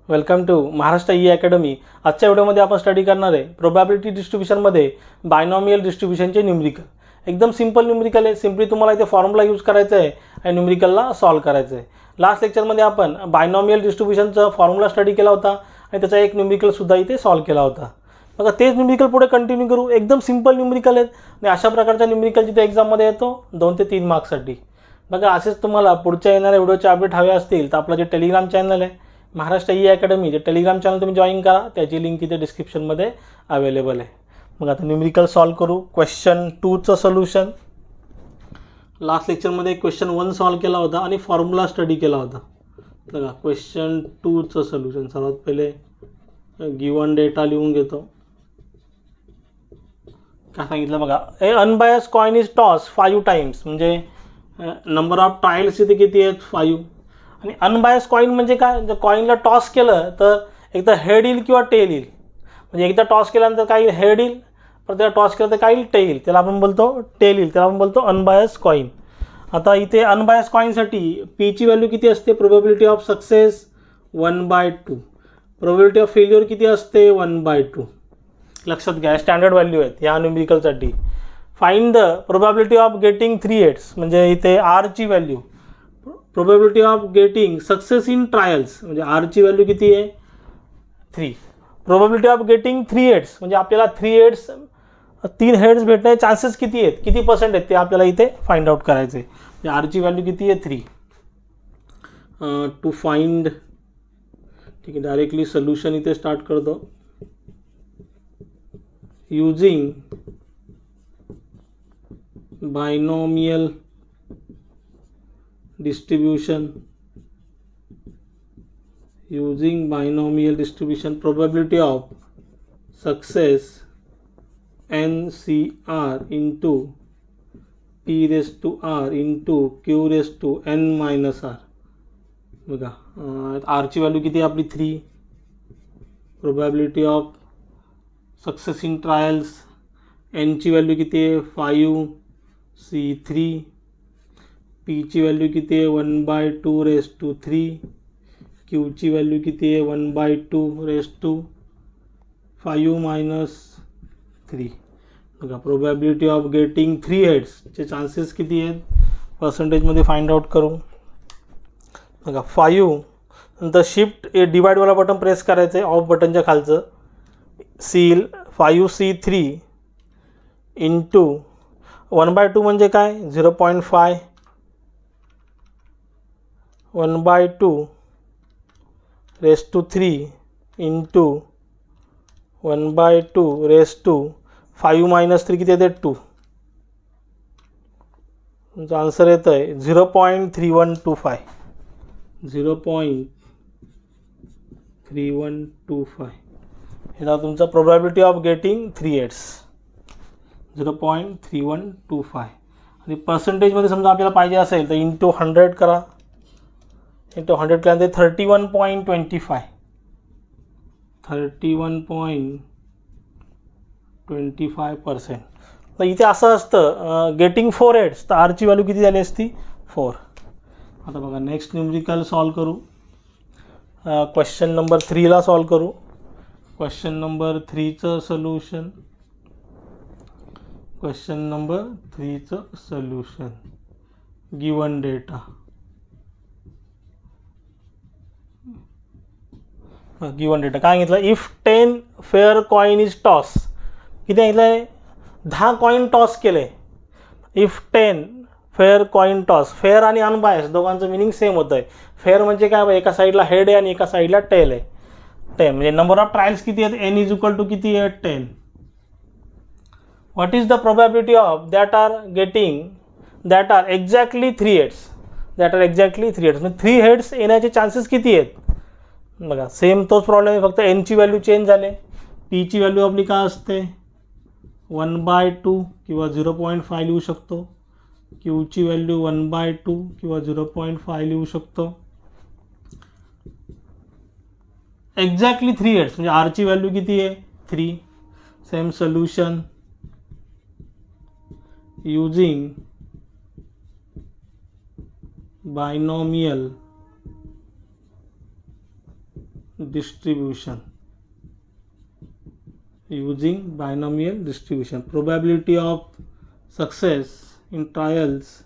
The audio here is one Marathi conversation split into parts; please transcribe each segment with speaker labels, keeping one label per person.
Speaker 1: Welcome to Maharashtra E academy. आजच्या व्हिडिओमध्ये आपण स्टडी करणार आहे प्रोबॅबिलिटी डिस्ट्रीब्युशनमध्ये बायनॉमियल डिस्ट्रीब्युशनचे न्यूमरिकल। एकदम सिंपल न्यूमरिकल आहे। सिंपली तुम्हाला इथे फॉर्म्युला यूज करायचा आहे आणि न्यूमरिकलला सॉल्व करायचं आहे। लास्ट लेक्चरमध्ये आपण बायनॉमियल डिस्ट्रीब्युशनचा फॉर्म्युला स्टडी केला होता आणि त्याचा एक न्यूमरिकल सुद्धा इथे सॉल्व केला होता। बघा तेच न्यूमरिकल पुढे कंटिन्यू करू। एकदम सिंपल न्यूमरिकल आहेत आणि अशा प्रकारचा न्यूमरिकल जिथे एक्झाममध्ये येतो 2 ते 3 मार्क्ससाठी। बघा असेच तुम्हाला पुढच्या येणाऱ्या व्हिडिओचे अपडेट हवे असतील तर आपलं जे टेलिग्राम चॅनल आहे महाराष्ट्र ई अकॅडमी, जे टेलिग्राम चॅनल तुम्ही जॉईन करा, त्याची लिंक इथे डिस्क्रिप्शनमध्ये अवेलेबल आहे। मग आता न्यूमरिकल सॉल्व करू। क्वेश्चन 2 चं सोल्यूशन। लास्ट लेक्चरमध्ये क्वेश्चन 1 सॉल्व केला होता आणि फॉर्म्युला स्टडी केला होता। बघा क्वेश्चन 2 चं सोल्यूशन। सर्वात पहिले गिवन डेटा लिहून घेतो। काय सांगितलं बघा, a unbiased coin is toss 5 times, म्हणजे नंबर ऑफ ट्रायल्स इथे किती आहेत 5। आणि अनबायस्ड कॉइन म्हणजे काय, जर कॉइनला टॉस केलं तर एकदा हेड येईल किंवा टेल येईल। म्हणजे एकदा टॉस केल्यानंतर काय येईल, हेड येईल, परत त्याला टॉस केलं तर काय येईल, टेल येईल, त्याला आपण बोलतो टेल येईल, त्याला आपण बोलतो अनबायस्ड कॉइन। आता इथे अनबायस्ड कॉइनसाठी पी ची व्हॅल्यू किती असते, probability of success 1/2, probability of failure किती असते 1/2। लक्षात घ्या, स्टँडर्ड व्हॅल्यू आहेत या न्यूमरिकलसाठी। Find the probability of getting 3/8, म्हणजे इथे आर ची value, probability of getting success in trials, म्हणजे आर ची व्हॅल्यू किती आहे 3। प्रोबॅबिलिटी ऑफ गेटिंग 3/8 म्हणजे आपल्याला 3 हेड्स भेटण्याचे चान्सेस किती आहेत, किती % आहेत ते आपल्याला इथे फाइंड आउट करायचे। म्हणजे आर ची व्हॅल्यू किती आहे 3। टू फाइंड, ठीक आहे, डायरेक्टली सोल्यूशन इथे स्टार्ट करतो। Using binomial distribution, using binomial distribution, probability of success NCR into P raised to R into Q raised to N minus R। बघा R ची व्हॅल्यू किती आहे आपली 3, probability of success in trials N ची व्हॅल्यू किती आहे 5C3, P ची व्हॅल्यू किती आहे 1/2 रेस टू 3, Q ची व्हॅल्यू किती आहे 1/2 रेस टू 5 मायनस 3। बघा प्रोबॅबिलिटी ऑफ गेटिंग 3 हेड्सचे चान्सेस किती आहेत पर्सेंटेजमध्ये फाइंड आउट करू। बघा 5 नंतर शिफ्ट डिवाइडवाला बटन प्रेस करायचं आहे, ऑफ बटनच्या खालचं, सील 5C3 इंटू 1/2 म्हणजे काय 0.5, 1/2 raise to 3 into 1/2 raise to 5 minus 3 किती येते 2। तुमचा आन्सर येतं आहे 0.3125, 0.3125 हे झालं तुमचं प्रोबॅबिलिटी ऑफ गेटिंग 3/8, 0.3125। आणि पर्सेंटेजमध्ये समजा आपल्याला पाहिजे असेल तर इंटू 100 करा, इंटू 100 केल्यानंतर 31.25, 31.25%। तर इथे असं असतं गेटिंग 4 हेड्स, तर आर ची व्हॅल्यू किती झाली असती 4। आता बघा नेक्स्ट न्यूमरिकल सॉल्व करू। क्वेश्चन नंबर 3 ला सॉल्व करू। क्वेश्चन नंबर 3 चं सोल्यूशन। क्वेश्चन नंबर 3 चं solution. Given data, given data काय सांगितलं, if 10 fair coin is toss, किती सांगितलं आहे 10 कॉइन टॉस केले। If 10 fair coin toss, fair आणि अनबायस्ड दोघांचं मिनिंग सेम होतं आहे। फेअर म्हणजे काय, एका साईडला हेड आहे आणि एका साईडला टेल आहे। 10 म्हणजे नंबर ऑफ ट्रायल्स किती आहेत, N इज इक्वल टू किती आहे 10। What is the probability of that are exactly 3 heads, that are exactly 3 heads, म्हणजे 3 हेड्स येण्याचे चान्सेस किती आहेत। बघा सेम तोच प्रॉब्लेम आहे, फक्त N ची व्हॅल्यू चेंज झाले। P ची व्हॅल्यू आपली काय असते 1/2 किंवा 0.5 लिहू शकतो। Q ची व्हॅल्यू 1/2 किंवा 0.5 लिहू शकतो। एक्झॅक्टली 3 हेड्स म्हणजे R ची व्हॅल्यू किती आहे 3। Same solution using binomial distribution using binomial distribution. Probability of success in trials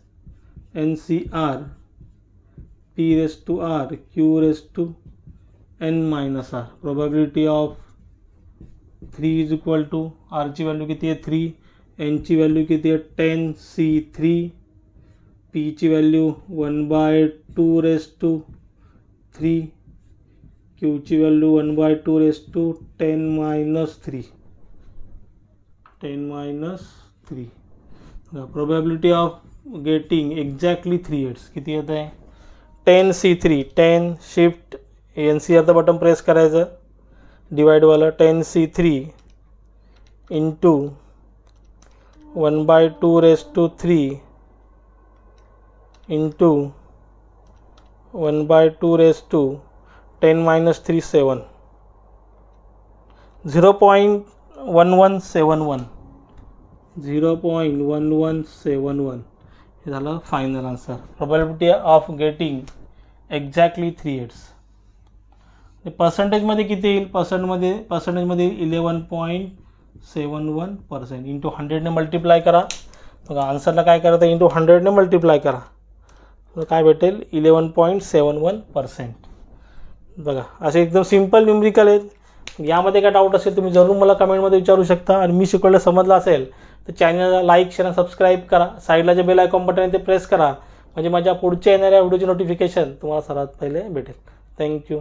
Speaker 1: NCR P raised to R Q raised to n minus R. Probability of 3 is equal to R ची व्हॅल्यू किती आहे 3, n ची व्हॅल्यू किती आहे 10c3, p ची व्हॅल्यू 1/2 raised to 3, q ची value 1/2 raised to 10 minus 3. The probability of getting exactly 3 hits किती येत आहे 10c3, 10 shift NCR चा बटन प्रेस करायचं, डिवाइड वाला 10c3 into 1/2 raised to 3 into 1/2 raised to 10 minus 3 7 0.1171 0.1171 हे झालं final answer. Probability of getting exactly 3 hits. पर्सेंटेजमध्ये किती येईल पर्सेंटेजमध्ये 11.71% इंटू 100ने मल्टिप्लाय करा. बघा आन्सरला काय करायचं इंटू 100ने मल्टिप्लाय करा तर काय भेटेल 11.71%. बघा असे एकदम सिम्पल न्यूमरिकल आहेत. यामध्ये काय डाऊट असेल तुम्ही जरूर मला कमेंटमध्ये विचारू शकता. आणि मी शिकवलं समजलं असेल तर चॅनलला लाईक शेअर आणि सबस्क्राईब करा. साईडला जे बेल आयकॉन बटन आहे ते प्रेस करा म्हणजे माझ्या पुढच्या येणाऱ्या व्हिडिओची नोटिफिकेशन तुम्हाला सर्वात पहिले भेटेल. थँक्यू.